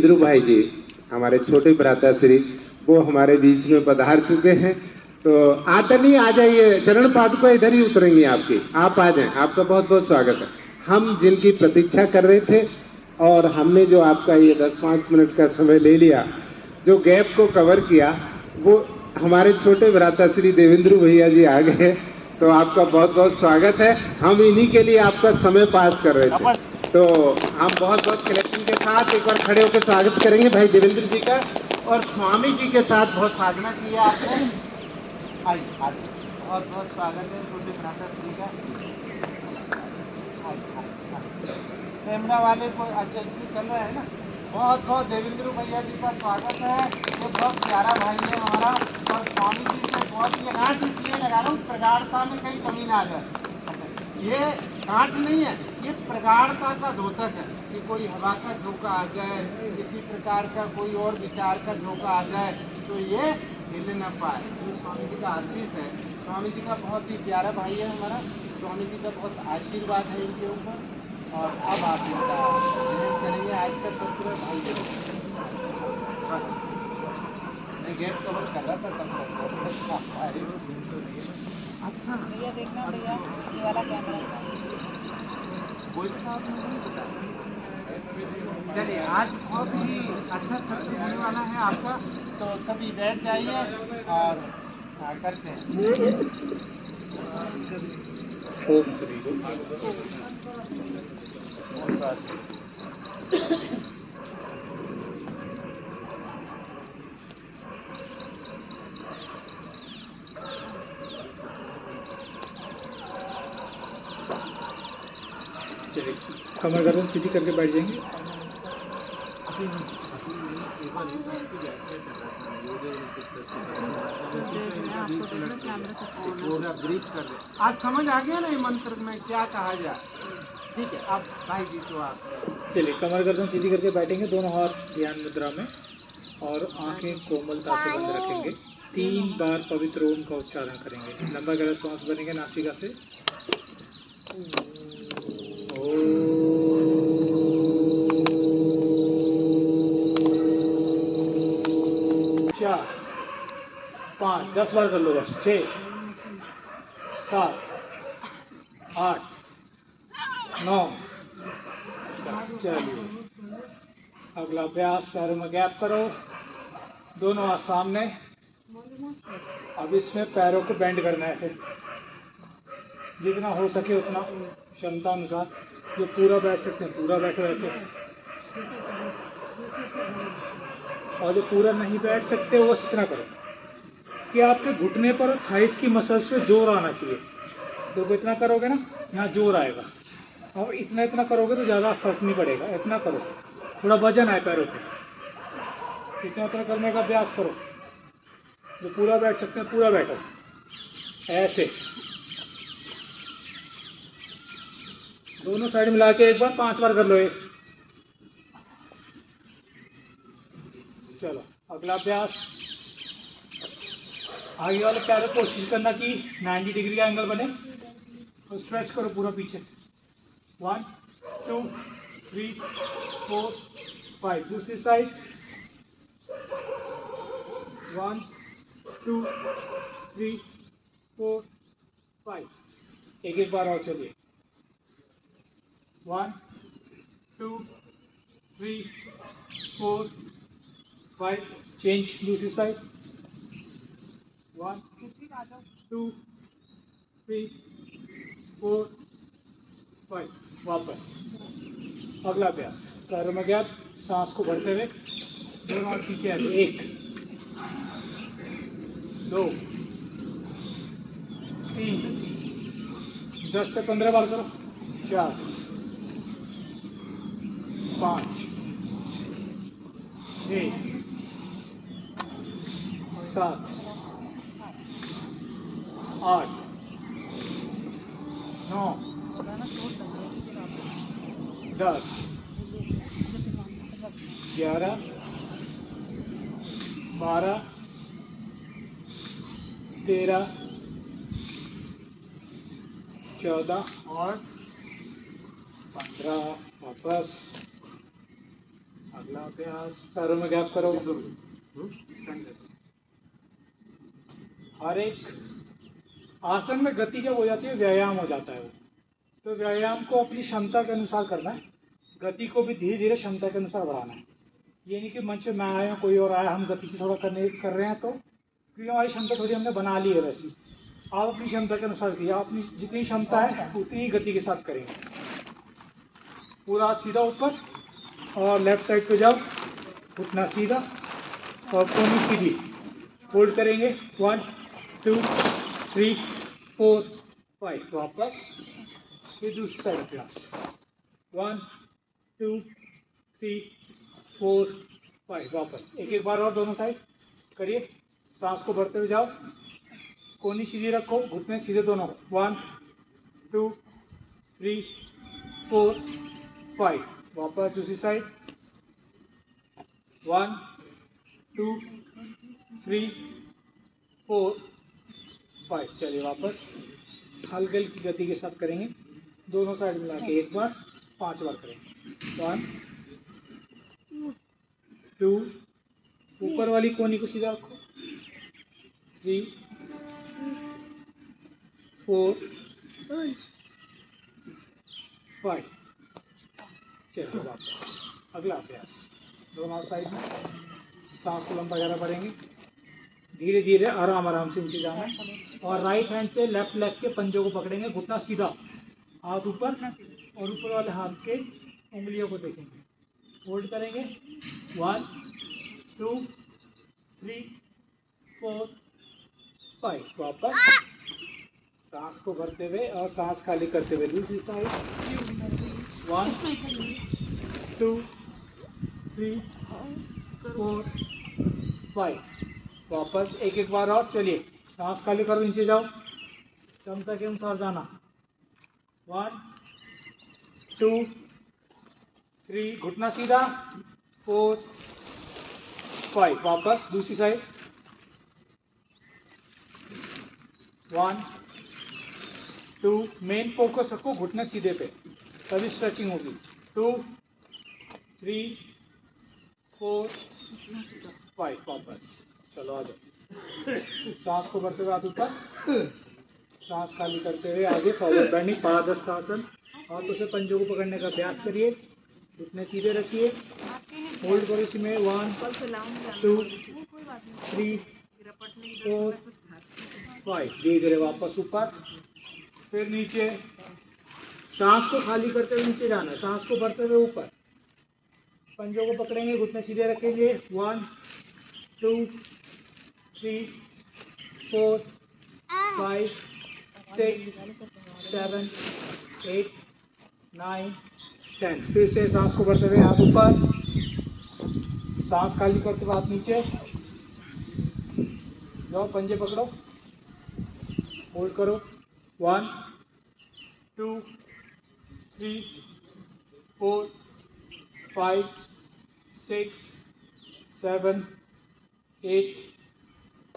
देवेंद्र भाई जी, हमारे छोटे भ्राताश्री, वो हमारे बीच में पधार चुके हैं। तो आदरणीय आ जाइए, चरण पादुका इधर ही उतरेंगी आपकी, आप आ जाएं, आपका बहुत बहुत स्वागत है। हम जिनकी प्रतीक्षा कर रहे थे और हमने जो आपका ये 10-5 मिनट का समय ले लिया, जो गैप को कवर किया, वो हमारे छोटे भ्राताश्री देवेंद्र भैया जी आ गए। तो आपका बहुत बहुत स्वागत है। हम इन्हीं के लिए आपका समय पास कर रहे थे, तो हम बहुत बहुत कलेक्शन के साथ एक बार खड़े होकर स्वागत करेंगे भाई देवेंद्र जी का। और स्वामी जी के साथ बहुत साधना की है आपने। आइए आइए, बहुत बहुत स्वागत है छोटे भ्राताश्री का। कैमरा वाले को एडजस्टमेंट चल रहा है ना। बहुत बहुत देवेंद्र भैया जी का स्वागत है। ये बहुत प्यारा भाई है हमारा। और स्वामी जी से बहुत ये गांठ इसलिए लगा रहा हूँ, प्रगाढ़ता में कहीं कमी ना आ जाए। ये गांठ नहीं है, ये प्रगाढ़ता का द्योतक है कि कोई हवा का झोंका आ जाए, किसी प्रकार का कोई और विचार का झोंका आ जाए तो ये हिल न पाए। तो स्वामी जी का आशीष है। स्वामी जी का बहुत ही प्यारा भाई है हमारा। स्वामी जी का बहुत आशीर्वाद है इनके ऊपर। और अब आप इनका ग्रहण करेंगे। आज का सत्र भाई मैं गेट कवर कर रहा था तब तक। अच्छा भैया देखना भैया, ये वाला कैमरा कोई साहब ने नहीं बताया। चलिए, आज बहुत ही अच्छा सत्र होने वाला है आपका। तो सभी बैठ जाइए और करते हैं। ओम श्री चलिए, कमर गर्दन सीधी करके बैठ जाएंगे। आज समझ आ गया ना ये मंत्र में क्या कहा जाए। ठीक है, अब भाई जी तो आप चलिए कमर गर्दन सीधी करके बैठेंगे, दोनों हाथ ध्यान मुद्रा में और आंखें कोमलता से बंद रखेंगे। 3 बार पवित्र ओम का उच्चारण करेंगे। लंबा गहरा श्वास बनेंगे नासिका से। 4 5 10 बार कर लो बस। 6 7 8 9 10। चलिए, अगला अभ्यास, पैरों में गैप करो, दोनों हाथ सामने। अब इसमें पैरों को बेंड करना है ऐसे, जितना हो सके उतना क्षमता अनुसार। जो पूरा बैठ सकते हैं पूरा बैठो ऐसे, और जो पूरा नहीं बैठ सकते वो इतना करो कि आपके घुटने पर और थाइस की मसल्स पे जोर आना चाहिए। तो इतना करोगे ना, यहाँ जोर आएगा। और इतना इतना करोगे तो ज़्यादा फर्क नहीं पड़ेगा। इतना करो, थोड़ा वजन आए पैरों पे। इतना इतना करने का अभ्यास करो। जो पूरा बैठ सकते हैं पूरा बैठो ऐसे। दोनों साइड मिला के एक बार 5 बार कर लो ये। चलो, अगला अभ्यास, आगे वाले पैर कोशिश करना कि 90 डिग्री का एंगल बने और स्ट्रेच करो पूरा पीछे। 1 2 3 4 5। दूसरी साइड 1 2 3 4 5। एक एक बार और चलिए। 1 2 3 4 5। चेंज दूसरी साइड। 1 2 3 4 5। वापस। अगला अभ्यास, पैरों में गैप, सांस को भरते हुए दोनों हाथ पीछे ऐसे। 1 2 3 10 से 15 बार करो। 4 5 6 7 8 9 10 11 12 13 14 और 15। वापस। अगला अभ्यास, पैरों में गैप करो। हर एक आसन में गति जब हो जाती है व्यायाम हो जाता है वो, तो व्यायाम को अपनी क्षमता के अनुसार करना है, गति को भी धीरे धीरे क्षमता के अनुसार बढ़ाना है। ये नहीं कि मंच में मैं आया कोई और आया हम गति से थोड़ा कर रहे हैं, तो क्योंकि हमारी क्षमता थोड़ी हमने बना ली है वैसी। आप अपनी क्षमता के अनुसार कीजिए, आप अपनी जितनी क्षमता है उतनी ही गति के साथ करेंगे। पूरा हाथ सीधा ऊपर और लेफ्ट साइड पे जाओ, घुटना सीधा और कोहनी सीधी, होल्ड करेंगे 1 2 3 4 5, वापस फिर दूसरी साइड अभ्यास 1 2 3 4 5, वापस एक एक बार और दोनों साइड करिए। सांस को भरते हुए जाओ, कोहनी सीधी रखो, घुटने सीधे दोनों, 1 2 3 4 5, वापस दूसरी साइड 1 2 3 4 5। चलिए वापस हल्की हल्की गति के साथ करेंगे, दोनों साइड मिला के एक बार 5 बार करेंगे। 1 2, ऊपर वाली कोहनी को सीधा रखो, 3 4 5। चलिए वापस अगला अभ्यास, दोनों साइड में सांस को लंबा ज़्यादा भरेंगे, धीरे धीरे आराम आराम से नीचे जाना है और राइट हैंड से लेफ्ट लेग के पंजों को पकड़ेंगे, घुटना सीधा, हाथ ऊपर और ऊपर वाले हाथ के उंगलियों को देखेंगे, होल्ड करेंगे 1 2 3 4 5, वापस सांस को भरते हुए और सांस खाली करते हुए दूसरी साइड 1 2 3 4 5, वापस एक एक बार और। चलिए सांस खाली करो, नीचे जाओ, क्षमता के अनुसार जाना, 1 2 3, घुटना सीधा, 4 5, वापस दूसरी साइड 1 2, मेन फोकस रखो घुटने सीधे पे, तभी स्ट्रेचिंग होगी, 2 3 4 5, वापस। चलो आ जाओ, सांस को भरते हुए हाथ ऊपर, सांस खाली करते हुए आगे फॉरवर्ड बेंडिंग पादहस्तासन, हाथों से पंजों को पकड़ने का अभ्यास करिए, घुटने सीधे रखिए, होल्ड करो इसी में 1 2 3 4 5, धीरे धीरे वापस ऊपर, फिर नीचे, सांस को खाली करते हुए नीचे जाना है, सांस को भरते हुए ऊपर, पंजों को पकड़ेंगे, घुटने सीधे रखेंगे, 1 2 3 4 5 6 7 8 9 10, फिर से सांस को भरते हुए हाथ ऊपर, सांस खाली करते हुए हाथ नीचे जाओ, पंजे पकड़ो, होल्ड करो 1 2 3 4 5 6 7 8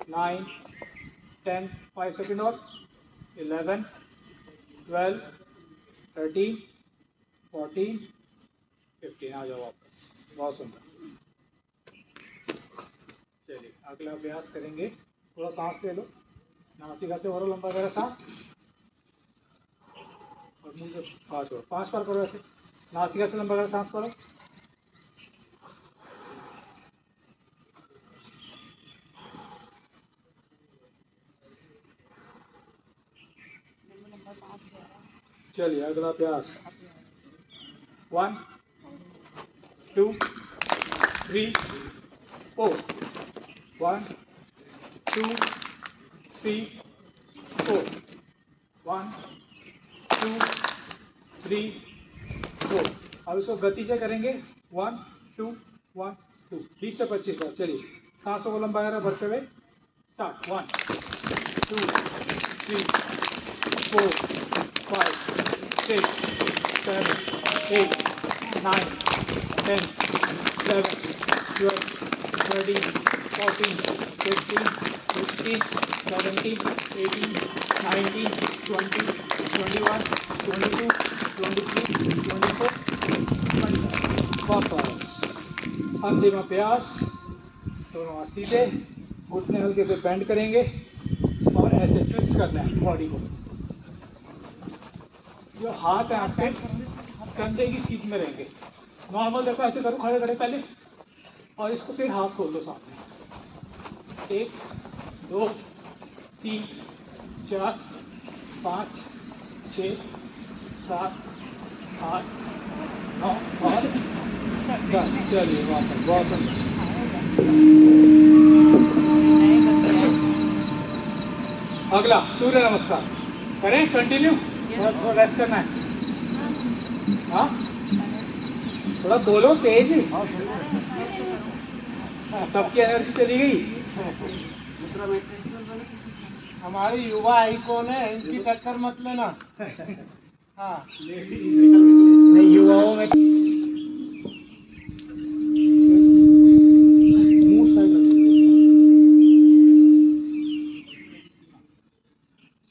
9 10, 5 सेकेंड और 11 12 13 14 15, आ जाओ वापस, बहुत सुंदर। चलिए अगला अभ्यास करेंगे, थोड़ा सांस ले लो, नासिका से और लंबा करो सांस और मुंह से 5 बार करो, ऐसे नासिका से लंबा करो सांस करो, चलिए अगला अभ्यास 1 2 3 4 1 2 3 4 1 2 3 4। अब इसको गति से करेंगे 1 2 1 2, 20 से 25 बार। चलिए सांसों को लंबा करें भरते हुए, स्टार्ट 1 2 3 4 5 6 7 8 9 10 11 12 13 14 15 16 17 18 19 20 21 22 23 24 25, वापस अंतिम अभ्यास, दोनों हाथ सीधे, घुटने हल्के से बेंड करेंगे और ऐसे ट्विस्ट करना है बॉडी को। जो हाथ है आपके कंधे की सीध में रहेंगे। नॉर्मल देखो ऐसे करो, खड़े खड़े पहले, और इसको फिर हाथ खोल दो सामने। 1 2 3 4 5 6 7 8 9 और 10। चलिए वापस, बहुत सुंदर। अगला सूर्य नमस्कार करें, कंटिन्यू। थोड़ा रेस्ट करना है। हाँ, थोड़ा बोलो तेज। सबकी एनर्जी चली गई। हमारी युवा आइकॉन है, इनकी टक्कर मत लेना। हाँ, नहीं, युवाओं में मुंह साइड रखो।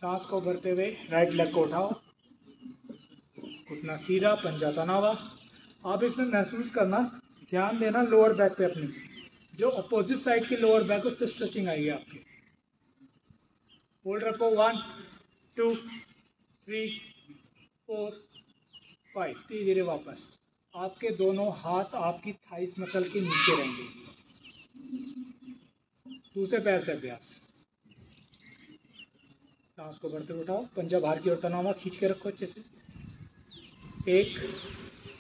सांस को भरते हुए राइट लेग को उठाओ, घुटना सीधा, पंजा तना हुआ। आप इसमें महसूस करना, ध्यान देना लोअर बैक पे अपनी, जो अपोजिट साइड की लोअर बैक उस पर स्ट्रेचिंग आएगी आपकी। होल्ड रखो, 1 2 3 4 5। धीरे धीरे वापस। आपके दोनों हाथ आपकी थाइस मसल के नीचे रहेंगे। दूसरे पैर से अभ्यास। सांस को भरते हुए उठाओ, पंजा बाहर की ओर तना हुआ, खींच के रखो अच्छे से। 1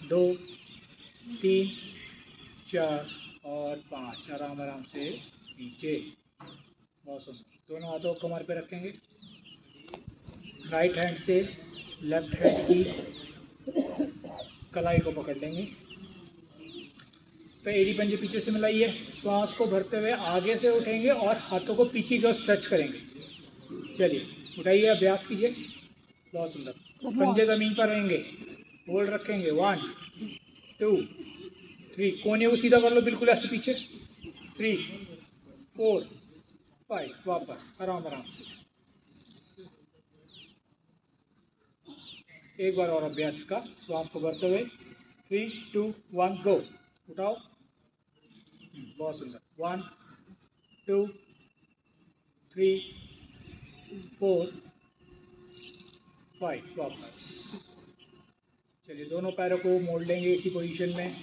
2 3 4 और 5। आराम आराम से नीचे। बहुत सुंदर। दोनों हाथों को कमर पे रखेंगे। राइट हैंड से लेफ्ट हैंड की कलाई को पकड़ लेंगे। तो एड़ी पंजे पीछे से मिलाइए। श्वास को भरते हुए आगे से उठेंगे और हाथों को पीछे की ओर स्ट्रेच करेंगे। चलिए उठाइए, अभ्यास कीजिए। बहुत सुंदर। पंजे जमीन पर रहेंगे, होल्ड रखेंगे। 1 2 3। कोने को सीधा कर लो, बिल्कुल ऐसे पीछे। 3 4 5। वापस आराम आराम से। एक बार और अभ्यास का। श्वास को भरते हुए 3 2 1 गो। उठाओ। बहुत सुंदर। 1 2 3 4 5। वापस। चलिए दोनों पैरों को मोड़ लेंगे इसी पोजीशन में।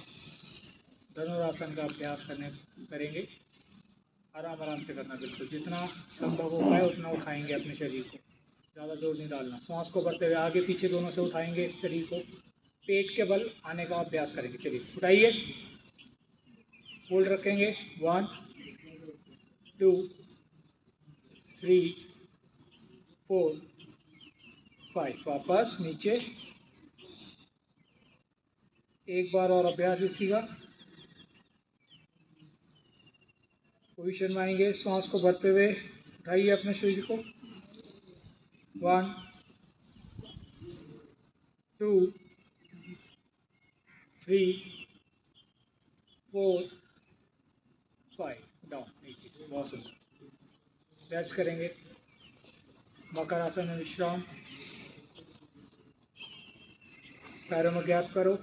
धनुरासन का अभ्यास करेंगे। आराम आराम से करना, बिल्कुल जितना संभव हो पाए उतना उठाएंगे अपने शरीर को, ज़्यादा जोर नहीं डालना। सांस को भरते हुए आगे पीछे दोनों से उठाएंगे शरीर को। पेट के बल आने का अभ्यास करेंगे। चलिए उठाइए, होल्ड रखेंगे। 1 2 3 4 5। वापस नीचे। एक बार और अभ्यास इसी का। पोजीशन में आएंगे, सांस को भरते हुए उठाइए अपने शरीर को। 1 2 3 4 5। डाउन नीचे। बहुत सुंदर। रेस्ट करेंगे। मकर आसन में विश्राम। पैरों में गैप करो,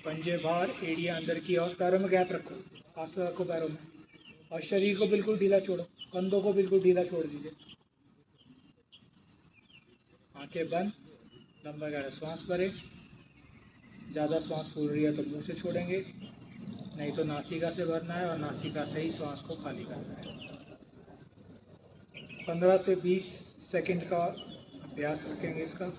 पंजे बाहर, एड़ियां अंदर की ओर। पैरों में गैप रखो, आस्था रखो पैरों में, और शरीर को बिल्कुल ढीला छोड़ो। कंधों को बिल्कुल ढीला छोड़ दीजिए। आंखें बंद, लंबा गहरा श्वास भरें। ज़्यादा श्वास फूल रही है तो मुंह से छोड़ेंगे, नहीं तो नासिका से भरना है और नासिका से ही श्वास को खाली करना है। 15 से 20 सेकंड का अभ्यास रखेंगे इसका।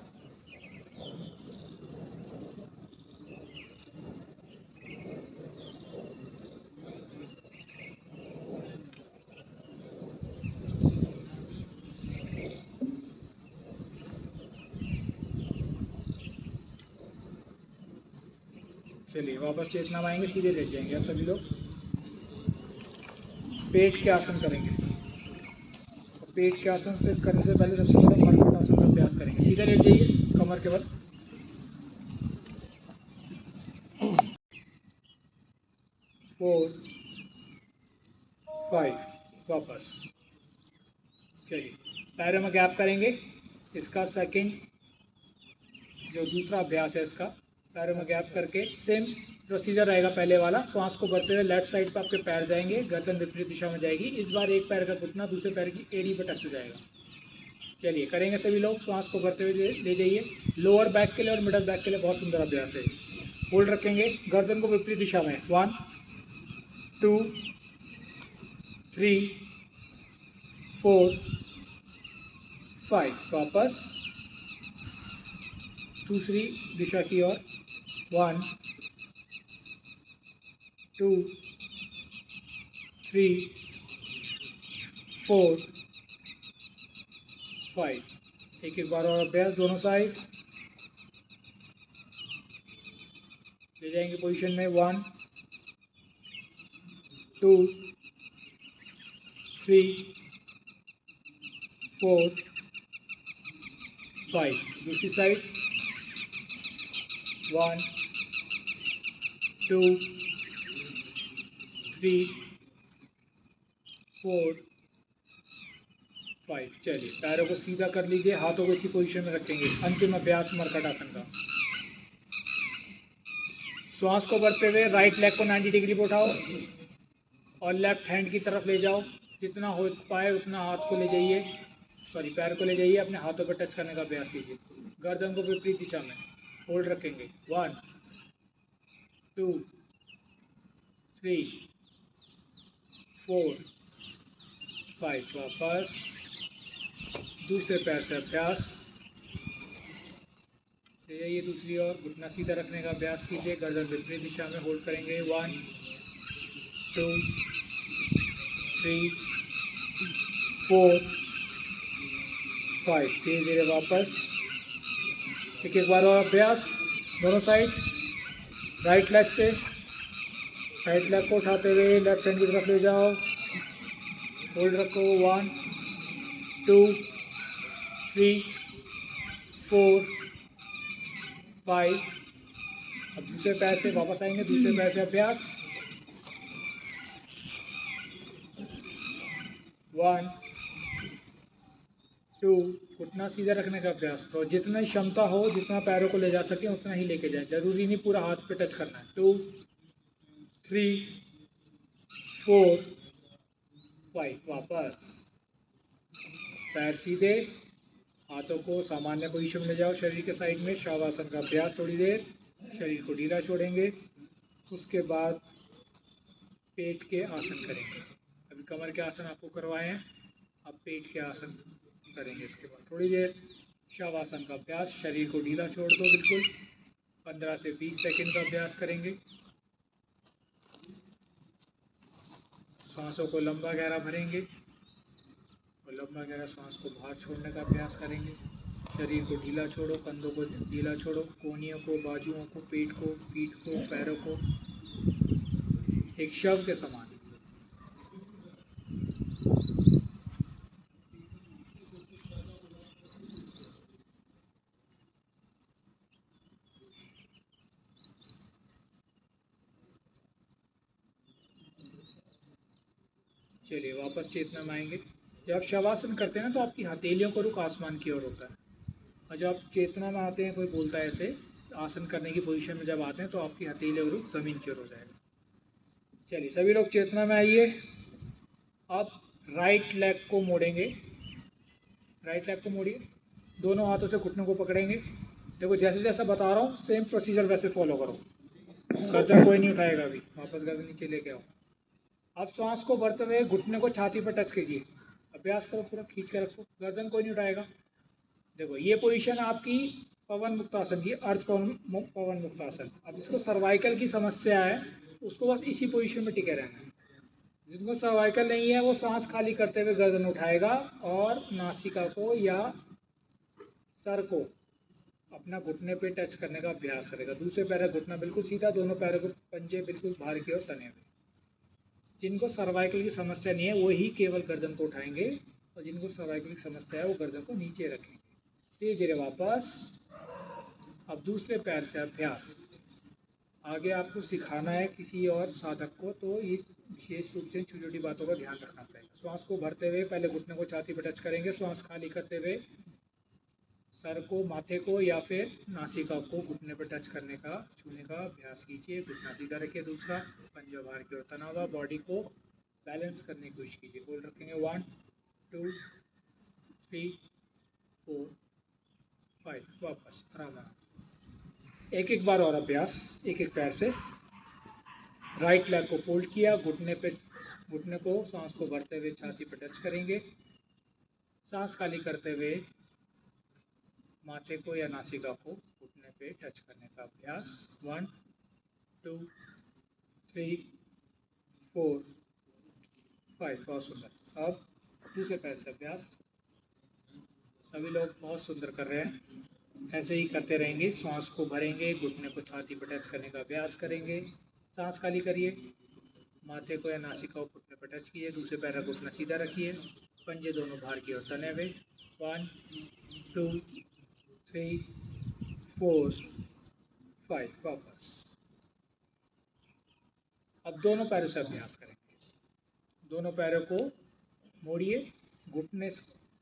चलिए वापस चेतना में आएंगे, सीधे लेट जाएंगे। अब सभी लोग पेट के आसन करेंगे। और पेट के आसन से करने से पहले सबसे पहले मरकट आसन का अभ्यास करेंगे। सीधे लेट जाइए, कमर के बल। 4 5। वापस। चलिए पैरों में गैप करेंगे। इसका सेकंड जो दूसरा अभ्यास है, इसका पैरों में गैप करके सेम प्रोसीजर रहेगा पहले वाला। श्वास को भरते हुए लेफ्ट साइड पर आपके पैर जाएंगे, गर्दन विपरीत दिशा में जाएगी। इस बार एक पैर का घुटना दूसरे पैर की एड़ी पर टच हो जाएगा। चलिए करेंगे सभी लोग। श्वास को भरते हुए ले जाइए। लोअर बैक के लिए और मिडल बैक के लिए बहुत सुंदर अभ्यास है। होल्ड रखेंगे, गर्दन को विपरीत दिशा में। 1 2 3 4 5। वापस दूसरी दिशा की ओर। 1 2 3 4 5। एक एक बार और अभ्यास दोनों साइड। ले जाएंगे पोजीशन में। 1 2 3 4 5। दूसरी साइड। 1 2 3 4 5। चलिए पैरों को सीधा कर लीजिए, हाथों को इसी पोजीशन में रखेंगे। अंतिम अभ्यास मरकट आसन का। श्वास को भरते हुए राइट लेग को 90 डिग्री पर उठाओ और लेफ्ट हैंड की तरफ ले जाओ। जितना हो पाए उतना हाथ को ले जाइए, पैर को ले जाइए, अपने हाथों पर टच करने का अभ्यास कीजिए। गर्दन को विपरीत दिशा में होल्ड रखेंगे। 1 2 3 4 5। वापस दूसरे पैर से अभ्यास। ले जाइए दूसरी ओर। घुटना सीधा रखने का अभ्यास कीजिए, गर्दन विपरीत दिशा में होल्ड करेंगे। 1 2 3 4 5। धीरे धीरे वापस। एक एक बार और अभ्यास दोनों साइड। राइट लेग से राइट लेग को उठाते हुए लेफ्ट हैंड की तरफ ले जाओ। होल्ड रखो। 1 2 3 4 5। अब दूसरे पैर से वापस आएंगे, दूसरे पैर से अभ्यास। 1 2। घुटना सीधा रखने का अभ्यास। तो जितना क्षमता हो, जितना पैरों को ले जा सके उतना ही लेके जाए, जरूरी नहीं पूरा हाथ पे टच करना है। 2 3 4 5। वापस पैर सीधे, हाथों को सामान्य पोजीशन में ले जाओ शरीर के साइड में। शवासन का अभ्यास थोड़ी देर। शरीर को ढीला छोड़ेंगे, उसके बाद पेट के आसन करेंगे। अभी कमर के आसन आपको करवाए हैं, अब पेट के आसन करेंगे इसके बाद थोड़ी देर। शवासन का अभ्यास। शरीर को ढीला छोड़ दो बिल्कुल। 15 से 20 सेकंड का अभ्यास करेंगे। सांसों को लंबा गहरा भरेंगे और लंबा गहरा सांस को बाहर छोड़ने का अभ्यास करेंगे। शरीर को ढीला छोड़ो, कंधों को ढीला छोड़ो, कोहनियों को, बाजुओं को, पेट को, पीठ को, पैरों को एक शव के समान। चलिए वापस चेतना में आएंगे। जब आप शवासन करते हैं ना तो आपकी हथेलियों का रुख आसमान की ओर होता है, और जब आप चेतना में आते हैं, कोई बोलता है ऐसे आसन करने की पोजीशन में जब आते हैं तो आपकी हथेलियों का रुख जमीन की ओर हो जाएगा। चलिए सभी लोग चेतना में आइए। अब राइट लेग को मोड़ेंगे। राइट लेग को मोड़िए, दोनों हाथों से घुटनों को पकड़ेंगे। देखो जैसे जैसा बता रहा हूँ सेम प्रोसीजर वैसे फॉलो करो। गर्दन कोई नहीं उठाएगा। अभी वापस गर्दन नीचे लेके आओ। अब श्वास को भरते हुए घुटने को छाती पर टच कीजिए। अभ्यास करो, पूरा खींच के रखो, गर्दन कोई नहीं उठाएगा। देखो ये पोजीशन आपकी पवन मुक्तासन की, अर्ध पवन मुक्तासन। अब जिसको सर्वाइकल की समस्या है उसको बस इसी पोजीशन में टिके रहना है। जिनको सर्वाइकल नहीं है वो सांस खाली करते हुए गर्दन उठाएगा और नासिका को या सर को अपना घुटने पे टच करने का अभ्यास करेगा। दूसरे पैर का घुटना बिल्कुल सीधा, दोनों पैरों को पंजे बिल्कुल बाहर की ओर तने हुए। जिनको सर्वाइकल की समस्या नहीं है वो ही केवल गर्दन को उठाएंगे, और जिनको सर्वाइकल की समस्या है वो गर्दन को नीचे रखेंगे। धीरे धीरे वापस। अब दूसरे पैर से अभ्यास। आगे आपको सिखाना है किसी और साधक को, तो इस विशेष रूप से छोटी छोटी बातों का ध्यान रखना पड़ेगा। श्वास को भरते हुए पहले घुटने को छाती पर टच करेंगे। श्वास खाली करते हुए सर को, माथे को या फिर नासिका को घुटने पर टच करने का, छूने का अभ्यास कीजिए। घुटना सीधा रखिए। दूसरा, पंजा बाहर की ओर तना हुआ, बॉडी को बैलेंस करने की कोशिश कीजिए। होल्ड रखेंगे 1 2 3 4 5। वापस आराम आराम। एक एक बार और अभ्यास, एक एक पैर से। राइट लेग को फोल्ड किया, घुटने को, सांस को भरते हुए छाती पर टच करेंगे। सांस खाली करते हुए माथे को या नासिका को घुटने पे टच करने का अभ्यास। 1 2 3 4 5। बहुत सुंदर। अब दूसरे पैर से अभ्यास। सभी लोग बहुत सुंदर कर रहे हैं। ऐसे ही करते रहेंगे। सांस को भरेंगे, घुटने को छाती पर टच करने का अभ्यास करेंगे। सांस खाली करिए, माथे को या नासिका को घुटने पर टच कीजिए। दूसरे पैर का घुटना सीधा रखिए, पंजे दोनों बाहर की ओर तने हुए। 1 2 3 4 5। वापस। अब दोनों पैरों से अभ्यास करेंगे। दोनों पैरों को मोड़िए, घुटने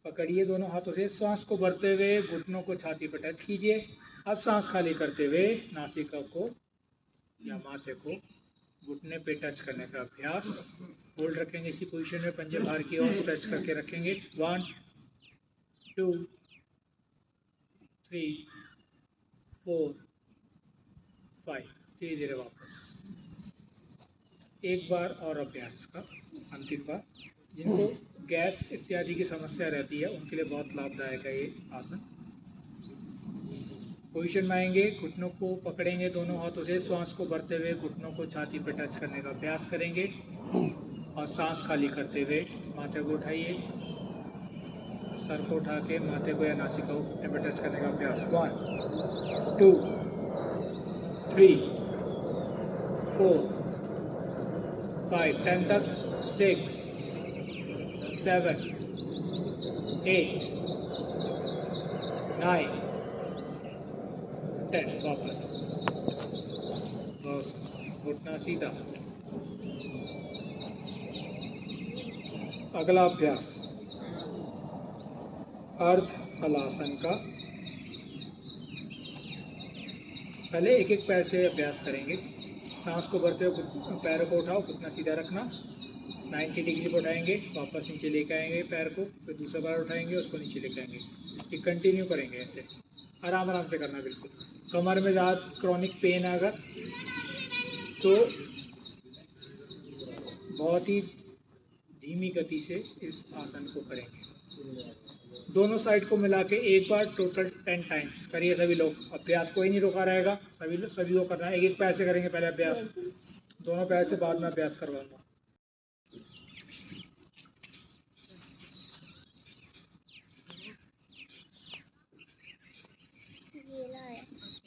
पकड़िए दोनों हाथों से। सांस को भरते हुए घुटनों को छाती पर टच कीजिए। अब सांस खाली करते हुए नासिका को या माथे को घुटने पे टच करने का अभ्यास। होल्ड रखेंगे इसी पोजीशन में, पंजे बाहर की ओर टच करके रखेंगे। 1 2 3 4 5। धीरे धीरे वापस। एक बार और अभ्यास का, अंतिम बार। जिनको गैस इत्यादि की समस्या रहती है उनके लिए बहुत लाभदायक है ये आसन। पोजीशन में आएंगे, घुटनों को पकड़ेंगे दोनों हाथों से। सांस को भरते हुए घुटनों को छाती पर टच करने का अभ्यास करेंगे और सांस खाली करते हुए माथे को उठाइए। सर को उठा के माथे को या नासिका को घुटने पर टच करने का अभ्यास। 1 2 3 4 5। 10 तक। 6 7 8 9 10। वापस। घुटना सीधा। अगला अभ्यास अर्ध हलासन का। पहले एक एक पैर से अभ्यास करेंगे। सांस को भरते हुए पैरों को उठाओ, घुटना सीधा रखना। 90 डिग्री पर उठाएंगे, वापस नीचे लेके आएंगे पैर को, फिर दूसरा बार उठाएंगे, उसको नीचे लेके आएंगे। ये कंटिन्यू करेंगे ऐसे, आराम आराम से करना। बिल्कुल कमर में ज़्यादा क्रॉनिक पेन है अगर, तो बहुत ही धीमी गति से इस आसन को करेंगे। दोनों साइड को मिला के एक बार टोटल 10 टाइम्स करिए सभी लोग। अभ्यास कोई नहीं रोका रहेगा, सभी को करना है। एक एक पैर से करेंगे पहले अभ्यास, दोनों पैर से बाद में अभ्यास करवाऊंगा।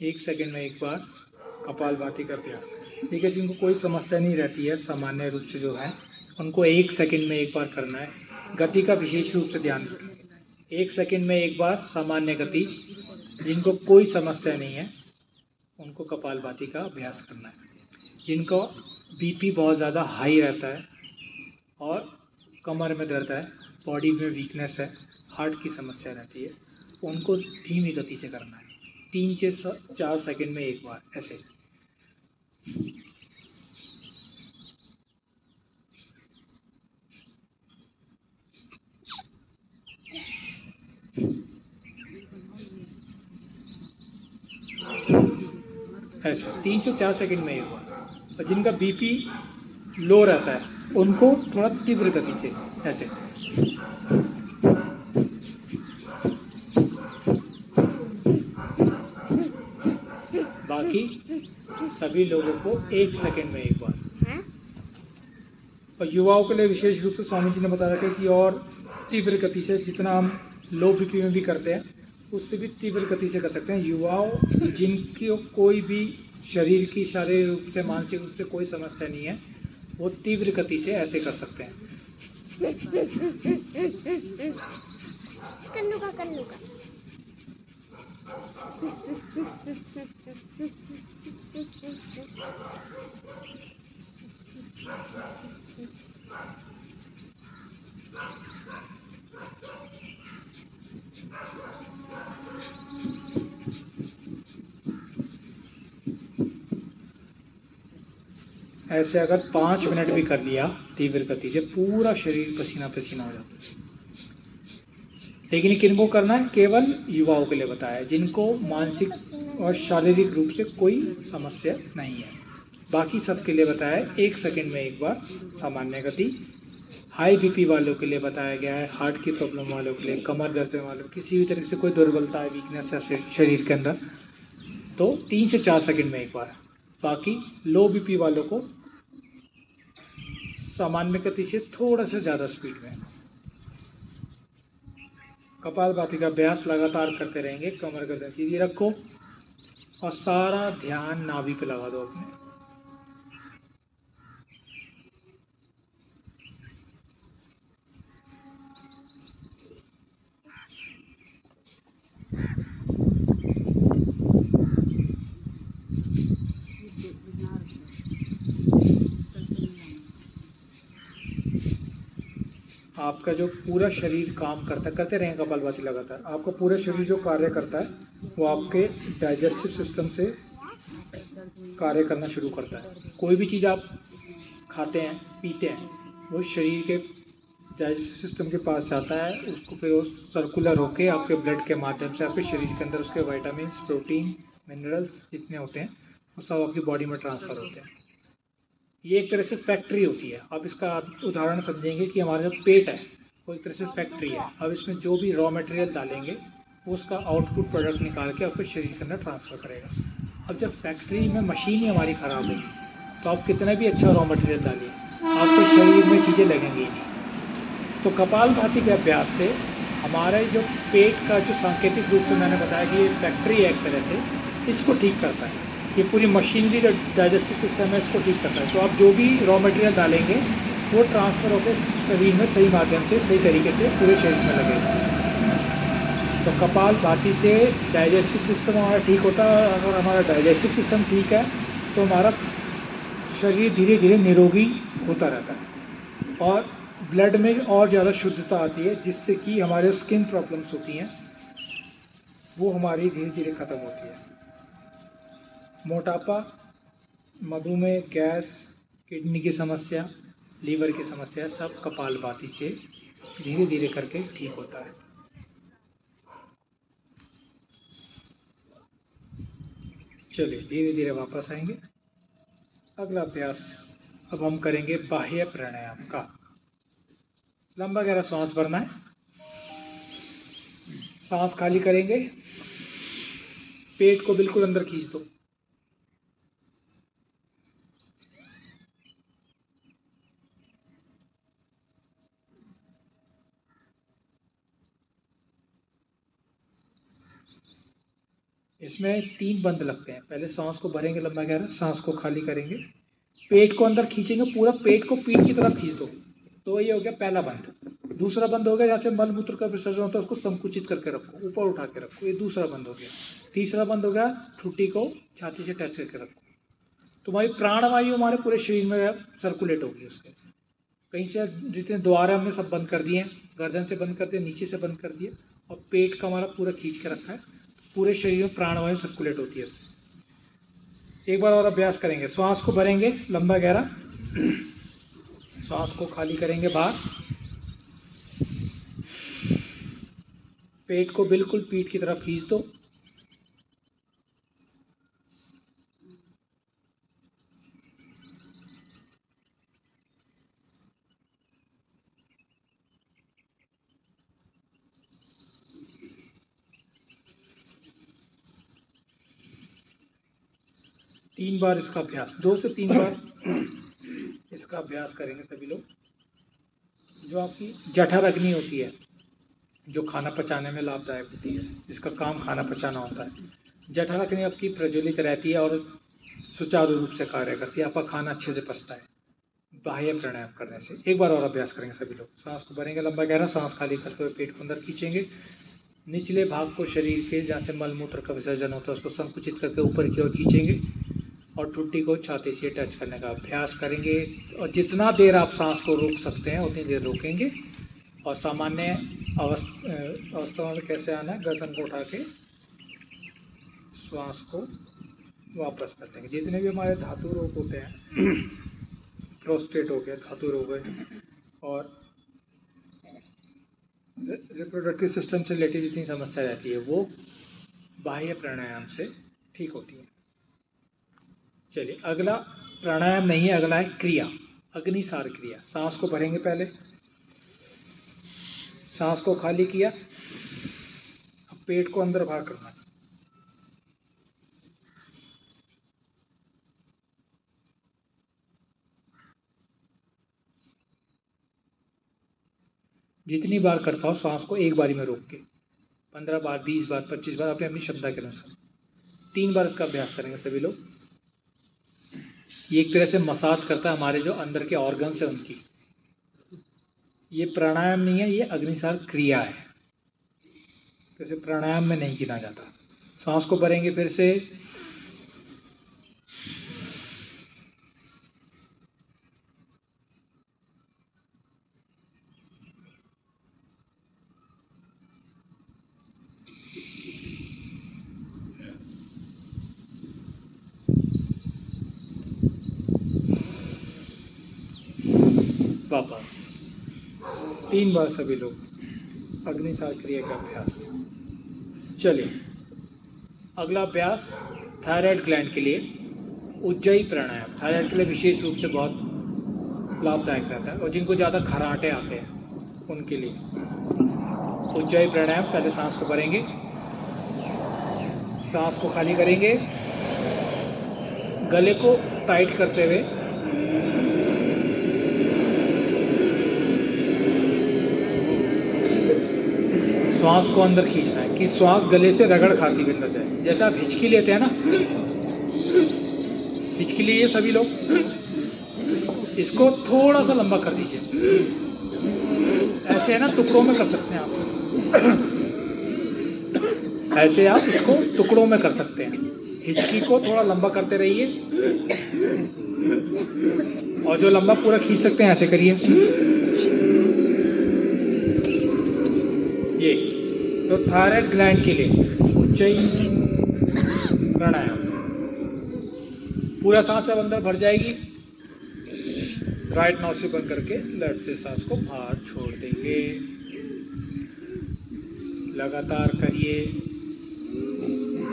एक सेकंड में एक बार कपालभाति का अभ्यास। ठीक है, जिनको कोई समस्या नहीं रहती है सामान्य रूप से जो है, उनको एक सेकंड में एक बार करना है। गति का विशेष रूप से ध्यान रखें। एक सेकंड में एक बार सामान्य गति। जिनको कोई समस्या नहीं है उनको कपालभाति का अभ्यास करना है। जिनको बीपी बहुत ज़्यादा हाई रहता है और कमर में दर्द है, बॉडी में वीकनेस है, हार्ट की समस्या रहती है, उनको धीमी गति से करना है। 3 से 4 सेकंड में एक बार ऐसे। ऐसे 3 से 4 सेकंड में एक बार। और जिनका बीपी लो रहता है उनको थोड़ा तीव्र गति से ऐसे। बाकी सभी लोगों को 1 सेकंड में एक बार। और युवाओं के लिए विशेष रूप से स्वामी जी ने बता रखा है कि और तीव्र गति से, जितना हम लो बीपी में भी करते हैं उससे भी तीव्र गति से कर सकते हैं। युवाओं जिनकी कोई भी शरीर की, शारीरिक रूप से, मानसिक रूप से कोई समस्या नहीं है, वो तीव्र गति से ऐसे कर सकते हैं। कन्नू का ऐसे अगर 5 मिनट भी कर लिया तीव्र गति से, पूरा शरीर पसीना पसीना हो जाता है। लेकिन ये किनको करना है? केवल युवाओं के लिए बताया है, जिनको मानसिक और शारीरिक रूप से कोई समस्या नहीं है। बाकी सबके लिए बताया है 1 सेकंड में एक बार सामान्य गति। हाई बीपी वालों के लिए बताया गया है, हार्ट की प्रॉब्लम वालों के लिए, कमर दर्द वालों, किसी भी तरह से कोई दुर्बलता है, वीकनेस है शरीर के अंदर, तो 3 से 4 सेकंड में एक बार। बाकी लो बीपी वालों को सामान्य गति से थोड़ा सा ज़्यादा स्पीड में। कपालभाति का अभ्यास लगातार करते रहेंगे। कमर गर्दन सीधी रखो और सारा ध्यान नाभि पे लगा दो अपने। आपका जो पूरा शरीर काम करता है, करते रहें कपालभाति लगातार। आपका पूरा शरीर जो कार्य करता है वो आपके डाइजेस्टिव सिस्टम से कार्य करना शुरू करता है। कोई भी चीज़ आप खाते हैं, पीते हैं, वो शरीर के डाइजेस्टिव सिस्टम के पास जाता है, उसको फिर वो सर्कुलर होके आपके ब्लड के माध्यम से आपके शरीर के अंदर उसके विटामिन, प्रोटीन, मिनरल्स जितने होते हैं वो सब आपकी बॉडी में ट्रांसफर होते हैं। ये एक तरह से फैक्ट्री होती है। अब इसका उदाहरण समझेंगे कि हमारा जो पेट है वो एक तरह से फैक्ट्री है। अब इसमें जो भी रॉ मटेरियल डालेंगे वो उसका आउटपुट प्रोडक्ट निकाल के आपके शरीर के अंदर ट्रांसफर करेगा। अब जब फैक्ट्री में मशीन ही हमारी खराब होगी तो आप कितना भी अच्छा रॉ मटेरियल डालिए, आपके शरीर में चीज़ें लगेंगी नहीं। तो कपालभाति के अभ्यास से हमारे जो पेट का जो सांकेतिक रूप से मैंने बताया कि ये फैक्ट्री है एक तरह से, इसको ठीक करता है। ये पूरी मशीनरी डाइजेस्टिव सिस्टम है, इसको ठीक करता है। तो आप जो भी रॉ मटेरियल डालेंगे वो ट्रांसफर होकर शरीर में सही माध्यम से, सही तरीके से पूरे शरीर में लगेगा। तो कपालभाति से डाइजेस्टिव सिस्टम हमारा ठीक होता है। अगर हमारा डाइजेस्टिव सिस्टम ठीक है तो हमारा शरीर धीरे धीरे निरोगी होता रहता है और ब्लड में और ज़्यादा शुद्धता आती है, जिससे कि हमारे स्किन प्रॉब्लम्स होती हैं वो हमारी धीरे धीरे ख़त्म होती है। मोटापा, मधुमेह, गैस, किडनी की समस्या, लीवर की समस्या सब कपालभाति से धीरे धीरे करके ठीक होता है। चलिए धीरे धीरे वापस आएंगे। अगला अभ्यास अब हम करेंगे बाह्य प्राणायाम का। लंबा गहरा सांस भरना है, सांस खाली करेंगे, पेट को बिल्कुल अंदर खींच दो। इसमें 3 बंद लगते हैं। पहले सांस को भरेंगे लंबा गहरा, सांस को खाली करेंगे, पेट को अंदर खींचेंगे, पूरा पेट को पीठ की तरफ खींच दो। तो ये हो गया पहला बंद। दूसरा बंद हो गया जहाँ से मल मूत्र का विसर्जन होता है उसको संकुचित करके रखो, ऊपर उठा के रखो, ये दूसरा बंद हो गया। तीसरा बंद हो गया ठुड्डी को छाती से टच करके रखो। तुम्हारी प्राणवायु हमारे पूरे शरीर में सर्कुलेट होगी। उसके कहीं से जितने द्वार हमने सब बंद कर दिए, गर्दन से बंद कर दिए, नीचे से बंद कर दिए और पेट का हमारा पूरा खींच के रखा है। पूरे शरीर में प्राणवायु सर्कुलेट होती है इससे। एक बार और अभ्यास करेंगे। श्वास को भरेंगे लंबा गहरा, श्वास को खाली करेंगे बाहर, पेट को बिल्कुल पीठ की तरफ खींच दो। तीन बार इसका अभ्यास, 2 से 3 बार इसका अभ्यास करेंगे सभी लोग। जो आपकी जठर अग्नि होती है, जो खाना पचाने में लाभदायक होती है, जिसका काम खाना पचाना होता है, जठर अग्नि आपकी प्रज्वलित रहती है और सुचारू रूप से कार्य करती है। आपका खाना अच्छे से पचता है बाह्य प्राणायाम करने से। एक बार और अभ्यास करेंगे सभी लोग। सांस को भरेंगे लंबा गहरा, सांस खाली करते हुए पेट को अंदर खींचेंगे, निचले भाग को शरीर के जहाँ से मल मूत्र का विसर्जन होता है उसको संकुचित करके ऊपर की ओर खींचेंगे और ठुड्डी को छाती से टच करने का अभ्यास करेंगे। और जितना देर आप सांस को रोक सकते हैं उतनी देर रोकेंगे और सामान्य अवस्था में कैसे आना है, गर्दन को उठा के श्वास को वापस कर देंगे। जितने भी हमारे धातु रोग होते हैं प्रोस्टेट हो गया, धातु रोग है, और रिप्रोडक्टिव सिस्टम से रिलेटेड जितनी समस्या रहती है वो बाह्य प्राणायाम से ठीक होती है। चलिए, अगला प्राणायाम नहीं है, अगला है क्रिया, अग्निसार क्रिया। सांस को भरेंगे, पहले सांस को खाली किया, अब पेट को अंदर बाहर करना है। जितनी बार कर पाओ सांस को एक बारी में रोक के, 15 बार, 20 बार, 25 बार, अपनी अपनी क्षमता के अनुसार 3 बार इसका अभ्यास करेंगे सभी लोग। ये एक तरह से मसाज करता है हमारे जो अंदर के ऑर्गन्स है उनकी। ये प्राणायाम नहीं है, ये अग्निसार क्रिया है, तो इसे प्राणायाम में नहीं गिना जाता। सांस को भरेंगे फिर से, वापस 3 बार सभी लोग अग्निसार क्रिया का अभ्यास। चलिए, अगला अभ्यास थायराइड ग्लैंड के लिए उज्जयी प्राणायाम। थायराइड के लिए विशेष रूप से बहुत लाभदायक रहता है, और जिनको ज़्यादा खराटे आते हैं उनके लिए उज्जयी प्राणायाम। पहले सांस को भरेंगे, सांस को खाली करेंगे, गले को टाइट करते हुए श्वास को अंदर खींचना है कि श्वास गले से रगड़ खाती हुई अंदर जाए। जैसे आप हिचकी लेते हैं ना, हिचकी लिए सभी लोग, इसको थोड़ा सा लंबा कर दीजिए। ऐसे है ना, टुकड़ों में कर सकते हैं आप, ऐसे आप इसको टुकड़ों में कर सकते हैं। हिचकी को थोड़ा लंबा करते रहिए, और जो लंबा पूरा खींच सकते हैं ऐसे करिए। ये तो थायराइड ग्लैंड के लिए उज्जयी प्राणायाम। पूरा सांस अब अंदर भर जाएगी, राइट नोज से बंद करके लेफ्ट से सांस को बाहर छोड़ देंगे। लगातार करिए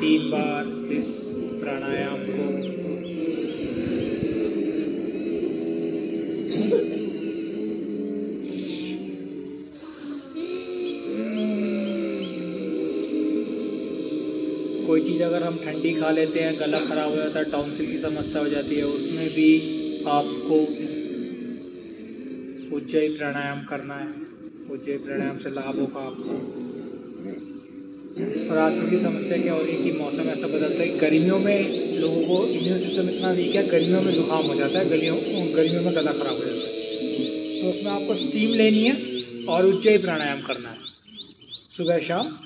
3 बार इस प्राणायाम को। कोई चीज़ अगर हम ठंडी खा लेते हैं, गला खराब हो जाता है, टॉन्सिल की समस्या हो जाती है, उसमें भी आपको उज्जयी प्राणायाम करना है। उज्जयी प्राणायाम से लाभ होगा आपको। और आजकल की समस्या क्या हो रही है कि मौसम ऐसा बदलता है कि गर्मियों में लोगों को इम्यून सिस्टम इतना वीक है, गर्मियों में जुकाम हो जाता है, गर्मियों में गला खराब हो जाता है। तो उसमें आपको स्टीम लेनी है और उज्जयी प्राणायाम करना है सुबह शाम।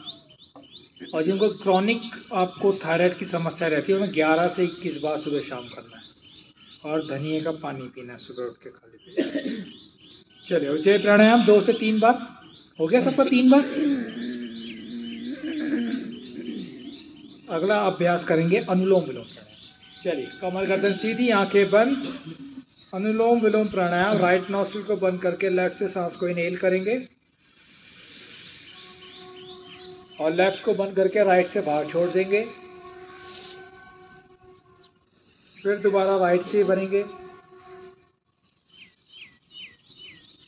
और जिनको क्रॉनिक आपको थायराइड की समस्या रहती है, उन्हें 11 से 21 बार सुबह शाम करना है। और धनिए का पानी पीना है सुबह उठ के खाली पेट। चलिए, उज्जयी प्राणायाम 2 से 3 बार हो गया सबका, 3 बार। अगला अभ्यास करेंगे अनुलोम विलोम प्राणायाम। चलिए, कमर गर्दन सीधी, आंखें बंद, अनुलोम विलोम प्राणायाम। राइट नॉस्ट्रिल को बंद करके लेफ्ट से सांस को इनहेल करेंगे, और लेफ्ट को बंद करके राइट से बाहर छोड़ देंगे। फिर दोबारा राइट से भरेंगे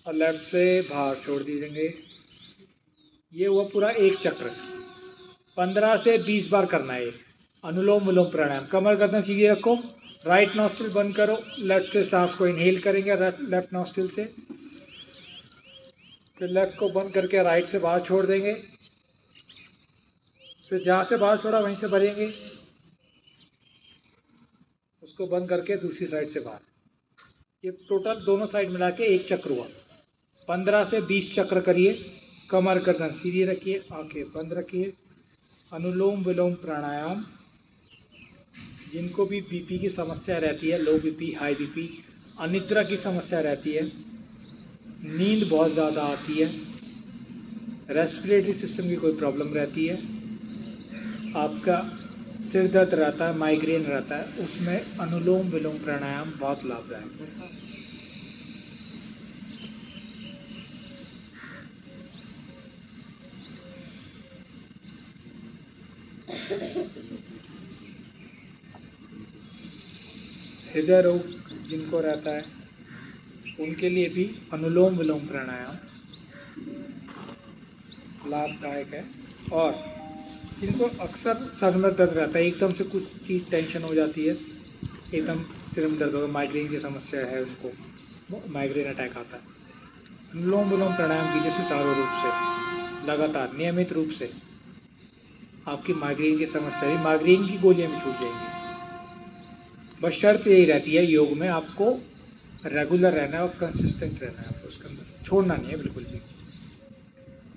और लेफ्ट से बाहर छोड़ दीजिए। ये हुआ पूरा एक चक्र। 15 से 20 बार करना है अनुलोम विलोम प्राणायाम। कमर गर्दन सीधी रखो, राइट नॉस्ट्रिल बंद करो, लेफ्ट से सांस को इनहेल करेंगे लेफ्ट नॉस्ट्रिल से, फिर लेफ्ट को बंद करके राइट से बाहर छोड़ देंगे। फिर जहाँ से बाहर छोड़ा वहीं से भरेंगे, उसको बंद करके दूसरी साइड से बाहर। ये टोटल दोनों साइड मिला के एक चक्र हुआ। 15 से 20 चक्र करिए। कमर गर्दन सीधी रखिए, आंखें बंद रखिए। अनुलोम विलोम प्राणायाम। जिनको भी बीपी की समस्या रहती है, लो बीपी, हाई बीपी, अनिद्रा की समस्या रहती है, नींद बहुत ज़्यादा आती है, रेस्पिरेटरी सिस्टम की कोई प्रॉब्लम रहती है, आपका सिर दर्द रहता है, माइग्रेन रहता है, उसमें अनुलोम विलोम प्राणायाम बहुत लाभदायक है। हृदय रोग जिनको रहता है उनके लिए भी अनुलोम विलोम प्राणायाम लाभदायक है। और जिनको अक्सर सर में दर्द रहता है, एकदम से कुछ चीज़ टेंशन हो जाती है, एकदम सिर में दर्द होगा, माइग्रेन की समस्या है, उनको माइग्रेन अटैक आता है, अनुलोम विलोम प्राणायाम कीजिए सुचारू रूप से, लगातार नियमित रूप से, आपकी माइग्रेन की समस्या भी, माइग्रेन की गोलियां भी छूट जाएंगी। बस शर्त यही रहती है योग में, आपको रेगुलर रहना है और कंसिस्टेंट रहना है, आपको उसके अंदर छोड़ना नहीं है बिल्कुल भी।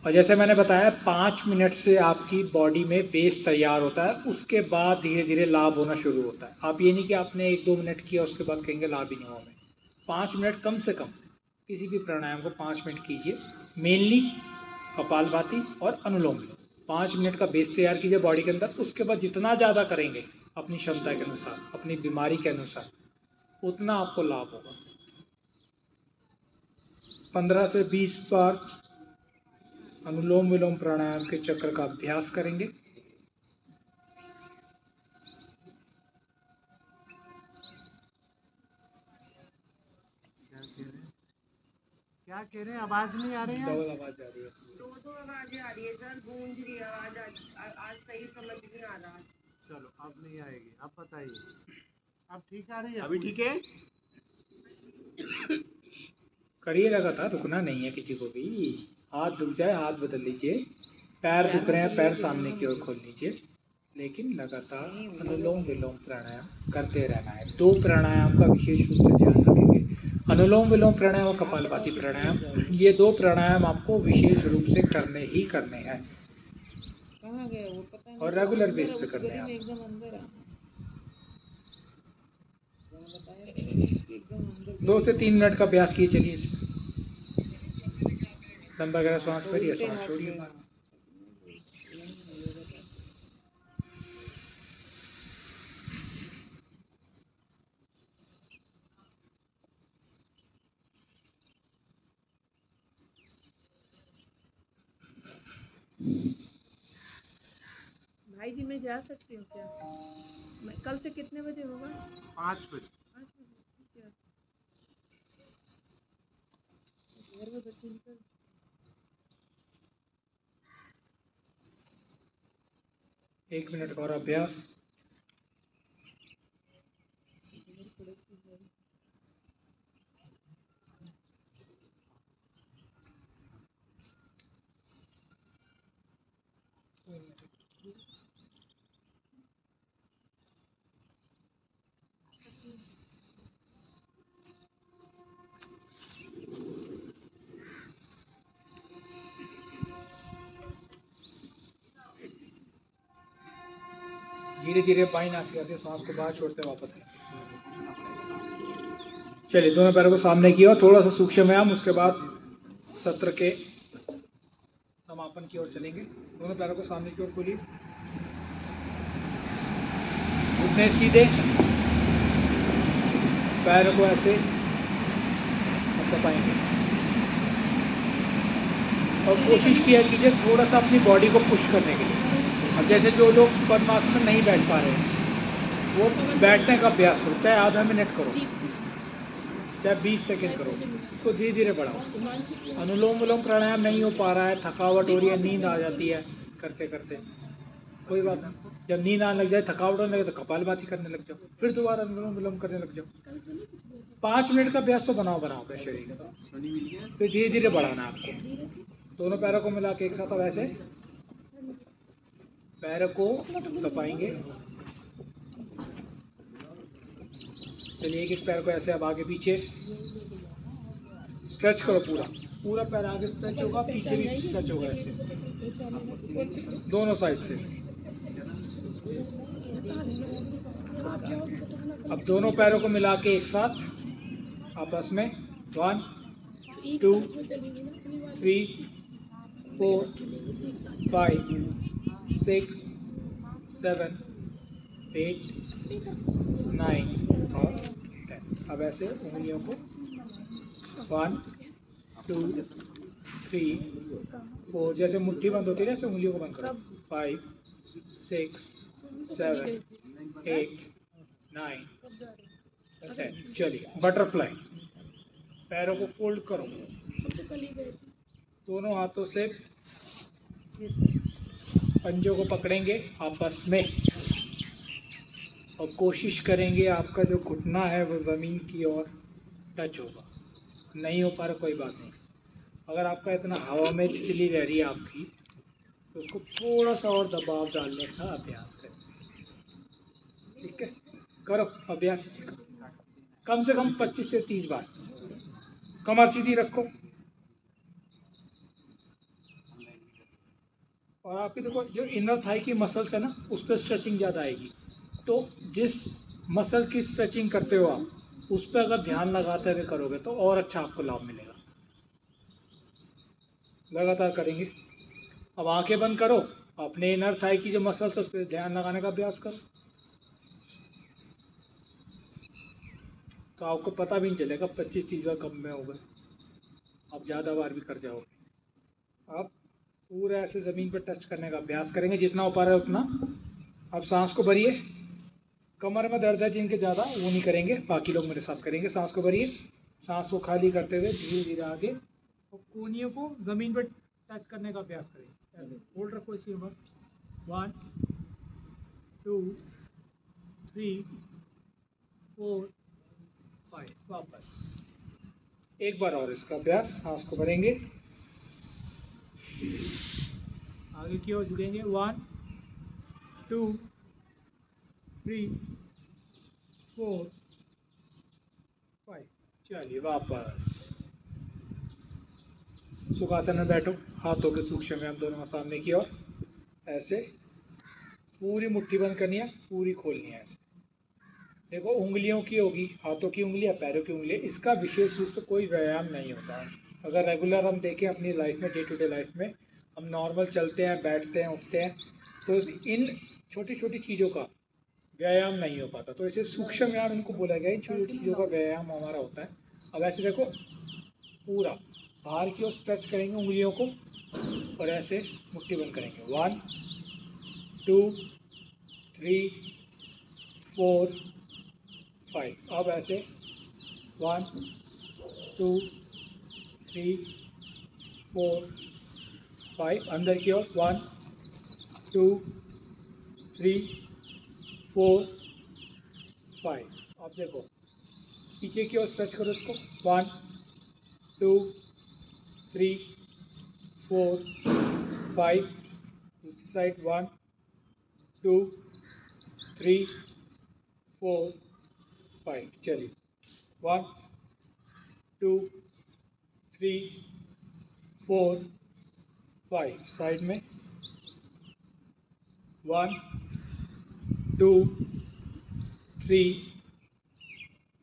और जैसे मैंने बताया 5 मिनट से आपकी बॉडी में बेस तैयार होता है, उसके बाद धीरे धीरे लाभ होना शुरू होता है। आप ये नहीं कि आपने 1-2 मिनट किया उसके बाद कहेंगे लाभ ही नहीं हुआ हमें। 5 मिनट कम से कम किसी भी प्राणायाम को 5 मिनट कीजिए, मेनली कपालभाति और अनुलोम विलोम। 5 मिनट का बेस तैयार कीजिए बॉडी के अंदर, उसके बाद जितना ज़्यादा करेंगे अपनी क्षमता के अनुसार, अपनी बीमारी के अनुसार, उतना आपको लाभ होगा। 15 से 20 बार अनुलोम विलोम प्राणायाम के चक्र का अभ्यास करेंगे। क्या कह रहे हैं? आवाज नहीं आ रही है। डबल आवाज आ रही है। दो आवाजें आ रही है सर, गूंज रही है आवाज, आज सही समझ नहीं आ रहा। चलो अब नहीं आएगी, अब बताइए। अब ठीक आ रही है? अभी ठीक है। करिए लगातार, रुकना नहीं है किसी को भी। हाथ दुख जाए हाथ बदल लीजिए, पैर दुख रहे हैं पैर सामने की ओर खोल लीजिए, लेकिन लगातार अनुलोम विलोम प्राणायाम करते रहना है। 2 प्राणायाम का विशेष रूप से ध्यान रखेंगे, अनुलोम विलोम प्राणायाम और कपालभाति प्राणायाम। ये 2 प्राणायाम आपको विशेष रूप से करने ही करने हैं कहाँ गया वो पता नहीं, और रेगुलर बेस पे करने हैं आप। एकदम अंदर आ, एकदम अंदर 2 से 3 मिनट का अभ्यास किए चलिए इसमें। लंबा गहरा सांस भरिए, सांस छोड़िए। भाई जी मैं जा सकती हूँ क्या? कल से कितने बजे होगा? 5 बजे। 5 बजे, ठीक है। घर में बच्चे निकल 1 मिनट का और अभ्यास। धीरे धीरे बाई नासिका से सांस को बाहर छोड़ते वापस आए। चलिए दोनों पैरों को सामने किया और थोड़ा सा सूक्ष्म व्यायाम, उसके बाद सत्र के समापन की ओर चलेंगे। दोनों पैरों को सामने की ओर खोलिए, घुटने सीधे, पैरों को ऐसे दबाएंगे और कोशिश किया कीजिए थोड़ा सा अपनी बॉडी को पुश करने के लिए। अब जैसे जो लोग पद्मासन में नहीं बैठ पा रहे हैं वो बैठने का अभ्यास करो, चाहे आधा मिनट करो, चाहे 20 सेकेंड करो, उसको धीरे धीरे बढ़ाओ। अनुलोम विलोम प्राणायाम नहीं हो पा रहा है, थकावट हो रही है, नींद आ जाती है करते करते, कोई बात नहीं। जब नींद आने लग जाए, थकावट होने लगे तो कपालभाति करने लग जाओ, फिर दोबारा अनुलोम विलोम करने लग जाओ। 5 मिनट का अभ्यास तो बनाओ अपने शरीर का, फिर धीरे धीरे बढ़ाना है आपको। दोनों पैरों को मिला के एक साथ वैसे पैरों को दबाएंगे। चलिए एक पैर को ऐसे अब आगे पीछे स्ट्रेच करो, पूरा पूरा पैर आगे स्ट्रेच होगा, पीछे भी स्ट्रेच होगा ऐसे दोनों साइड से। अब दोनों पैरों को मिला के एक साथ आपस में 1 2 3 4 5 6 7 8 9 और 10। अब ऐसे उंगलियों को 1 2 3 4, जैसे मुट्ठी बंद होती है ऐसे उंगलियों को बंद करो। 5 6 7 8 9 चलिए बटरफ्लाई, पैरों को फोल्ड करो, हम तो कल ही गए थे। दोनों हाथों से पंजों को पकड़ेंगे आपस में और कोशिश करेंगे आपका जो घुटना है वो ज़मीन की ओर टच होगा। नहीं हो पा रहा कोई बात नहीं, अगर आपका इतना हवा में तितली रह रही है आपकी तो उसको थोड़ा सा और दबाव डालने का अभ्यास करें। ठीक है, करो अभ्यास सीखो, कम से कम 25 से 30 बार। कमर सीधी रखो और आपकी देखो जो इनर थाई की मसल्स है ना उस पर स्ट्रेचिंग ज़्यादा आएगी। तो जिस मसल की स्ट्रेचिंग करते हो आप उस पर अगर ध्यान लगाते हुए करोगे तो और अच्छा आपको लाभ मिलेगा। लगातार करेंगे। अब आंखें बंद करो, अपने इनर थाई की जो मसल्स है उस पर ध्यान लगाने का अभ्यास करो, तो आपको पता भी नहीं चलेगा 25-30 बार कम में हो गए, आप ज़्यादा बार भी कर जाओगे। अब पूरा ऐसे ज़मीन पर टच करने का अभ्यास करेंगे, जितना हो पा रहा है उतना। अब सांस को भरिए, कमर में दर्द है जिनके ज़्यादा वो नहीं करेंगे, बाकी लोग मेरे साथ करेंगे। सांस को भरिए, सांस को खाली करते हुए धीरे धीरे आगे और कोहनियों को ज़मीन पर टच करने का अभ्यास करेंगे। होल्ड रखो इसी उम्र। 1 2 3 4 5। वापस एक बार और इसका अभ्यास। सांस को भरेंगे, आगे की ओर झुकेंगे। 1 2 3 4 5। चलिए वापस सुखासन में बैठो, हाथों के सूक्ष्म व्यायाम दोनों सामने की ओर, ऐसे पूरी मुट्ठी बंद करनी है, पूरी खोलनी है। ऐसे देखो उंगलियों की होगी, हाथों की उंगली या पैरों की उंगली, इसका विशेष रूप से कोई व्यायाम नहीं होता है। अगर रेगुलर हम देखें अपनी लाइफ में, डे टू डे लाइफ में हम नॉर्मल चलते हैं, बैठते हैं, उठते हैं, तो इन छोटी छोटी चीज़ों का व्यायाम नहीं हो पाता। तो इसे सूक्ष्म व्यायाम इनको बोला गया है, इन छोटी छोटी चीज़ों का व्यायाम हमारा होता है। अब ऐसे देखो पूरा बाहर की ओर स्ट्रेच करेंगे उंगलियों को और ऐसे मुट्ठी बंद करेंगे। 1 2 3 4 5। अब ऐसे 1 2 3 4 5। अंदर की ओर 1 2 3 4 5। अब देखो पीछे की ओर स्ट्रेच करो इसको। 1 2 3 4 5। दूसरी साइड 1 2 3 4 5। चलिए 1 2 3 4 5। साइड में 1 2 3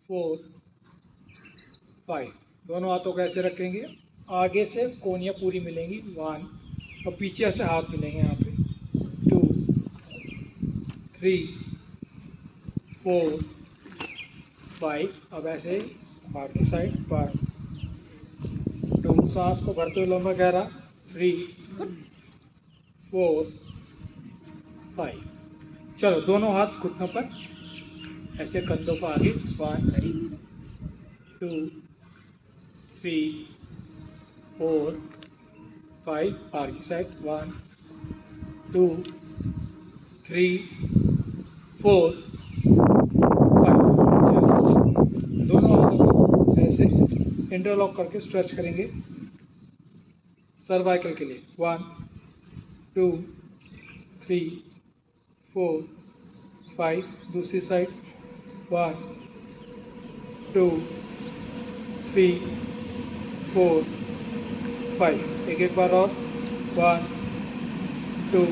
4 5। दोनों हाथों को ऐसे रखेंगे, आगे से कोनियाँ पूरी मिलेंगी 1 और पीछे से हाथ मिलेंगे यहाँ पे 2 3 4 5। अब ऐसे बाहर की साइड 1 2। सांस को भरते हुए लंबा गहरा 3 4 5। चलो दोनों हाथ घुटनों पर, ऐसे कंधों को आगे 1 2 3 4 5। बाहर की साइड 1 2 3 4 5। दोनों हाथों को ऐसे इंटरलॉक करके स्ट्रेच करेंगे सर्वाइकल के लिए। 1 2 3 4 5। दूसरी साइड 1 2 3 4 5। एक बार और 1 2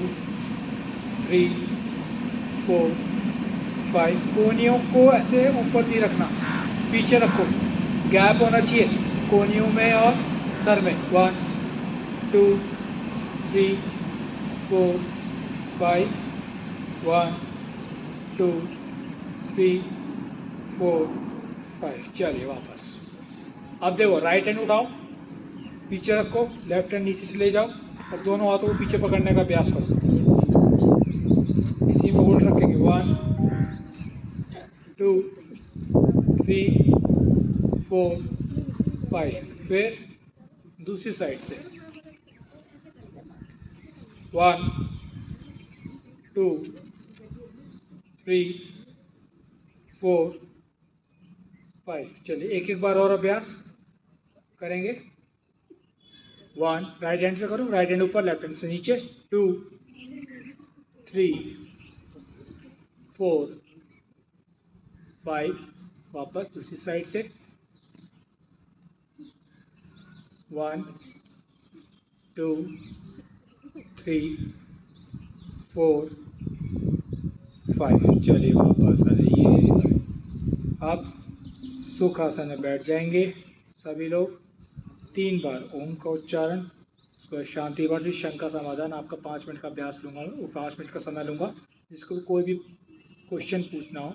3 4 5। कोहनियों को ऐसे ऊपर नहीं रखना, पीछे रखो, गैप होना चाहिए कोहनियों में और सर में। 1 2 3 4 5। 1 2 3 4 5। चलिए वापस। अब देखो राइट हैंड उठाओ, पीछे रखो, लेफ्ट हैंड नीचे से ले जाओ और दोनों हाथों को पीछे पकड़ने का अभ्यास करो। इसी में होल्ड रखेंगे। 1 2 3, 4, 5। फिर दूसरी साइड से 1, 2, 3, 4, 5। चलिए एक एक बार और अभ्यास करेंगे। 1, राइट हैंड से करो, राइट हैंड ऊपर, लेफ्ट हैंड से नीचे। 2, 3, 4, 5। वापस दूसरी साइड से 1, 2, 3, 4, 5। चलिए वापस आ जाइए। अब सुख आसन में बैठ जाएंगे सभी लोग। 3 बार ओम का उच्चारण, उसके बाद शांति बाटी, शंका समाधान। आपका 5 मिनट का अभ्यास लूंगा, वो 5 मिनट का समय लूंगा। जिसको कोई भी क्वेश्चन पूछना हो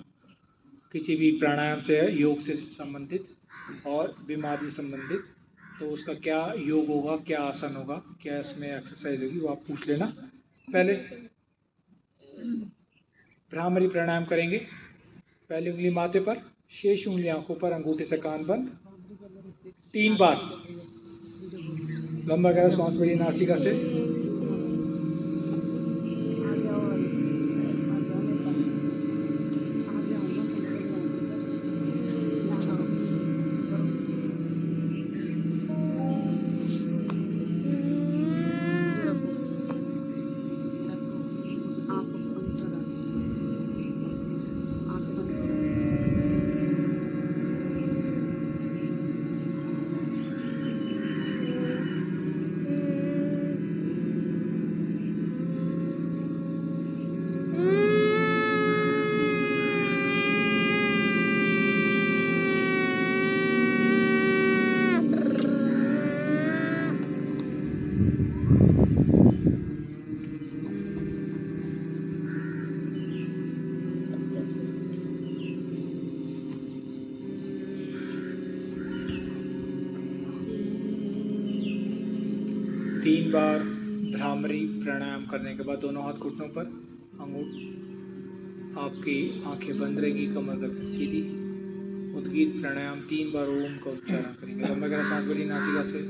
किसी भी प्राणायाम से, योग से संबंधित और बीमारी संबंधित, तो उसका क्या योग होगा, क्या आसन होगा, क्या इसमें एक्सरसाइज होगी, वो आप पूछ लेना। पहले भ्रामरी प्राणायाम करेंगे। पहली उंगली माथे पर, शेष उंगली आंखों पर, अंगूठे से कान बंद। 3 बार लंबा गहरा श्वास भरिए नासिका से। तीन बार भ्रामरी प्राणायाम करने के बाद दोनों हाथ घुटनों पर, आपकी आंखें बंद रहेगी, कमर गर्दन सीधी। उद्गीत प्राणायाम 3 बार ओम का उच्चारण करेंगे। लंबा गहरा सांस भरिए नासिका से।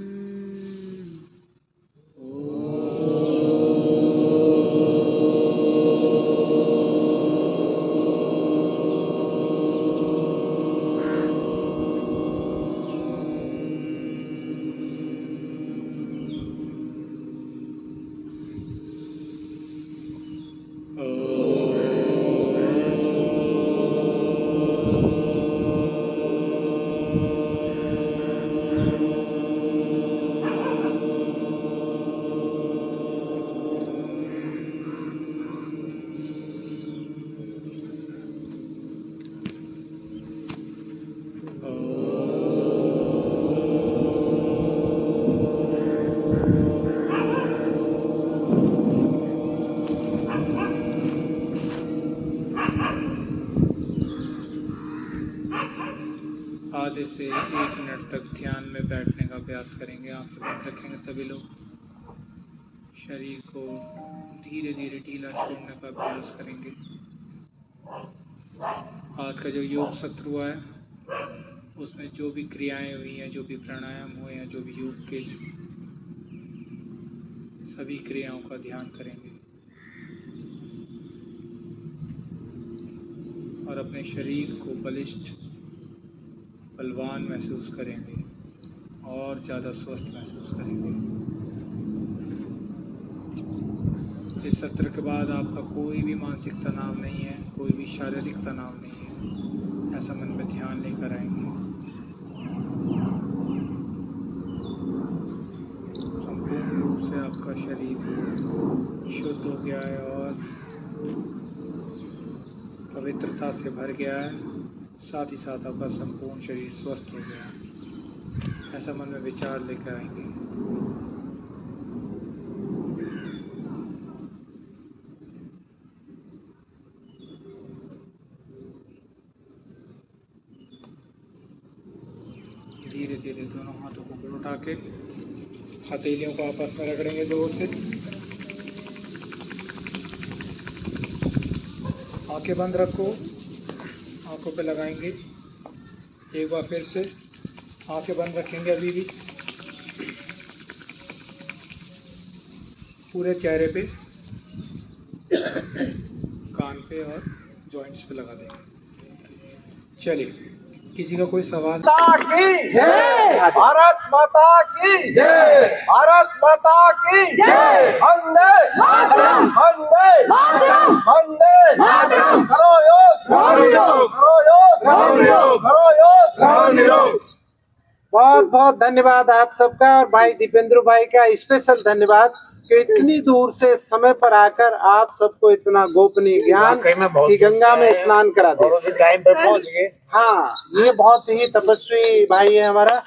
आधे से 1 मिनट तक ध्यान में बैठने का अभ्यास करेंगे। आंखें बंद रखेंगे सभी लोग। शरीर को धीरे धीरे ढीला छोड़ने का अभ्यास करेंगे। आज का जो योग सत्र हुआ है उसमें जो भी क्रियाएं हुई हैं, जो भी प्राणायाम हुए हैं, जो भी योग के सभी क्रियाओं का ध्यान करेंगे और अपने शरीर को बलिष्ठ, बलवान महसूस करेंगे और ज़्यादा स्वस्थ महसूस करेंगे। इस सत्र के बाद आपका कोई भी मानसिक तनाव नहीं है, कोई भी शारीरिक तनाव नहीं है, ऐसा मन में ध्यान लेकर आएंगे। संपूर्ण रूप से आपका शरीर शुद्ध हो गया है और पवित्रता से भर गया है, साथ ही साथ आपका संपूर्ण शरीर स्वस्थ हो गया है, ऐसा मन में विचार लेकर आएंगे। धीरे धीरे दोनों हाथों को ऊपर उठा के हथेलियों को आपस में रगड़ेंगे जोर से। आंखें बंद रखो, आंखों पे लगाएंगे एक बार फिर से आंखें बंद रखेंगे अभी भी, पूरे चेहरे पे, कान पे और जॉइंट्स पे लगा देंगे। चलिए, किसी का कोई सवाल? माता की जय, भारत माता की जय, भारत माता की जय, वंदे मातरम, वंदे मातरम, वंदे मातरम। करो योग, करो योग, करो योग, करो योग, करो योग, करो निरोग। बहुत बहुत धन्यवाद आप सबका, और भाई दीपेंद्र भाई का स्पेशल धन्यवाद कि इतनी दूर से समय पर आकर आप सबको इतना गोपनीय ज्ञान कि गंगा में स्नान करा दे। टाइम पे पहुंच गए। हाँ, ये बहुत ही तपस्वी भाई है हमारा।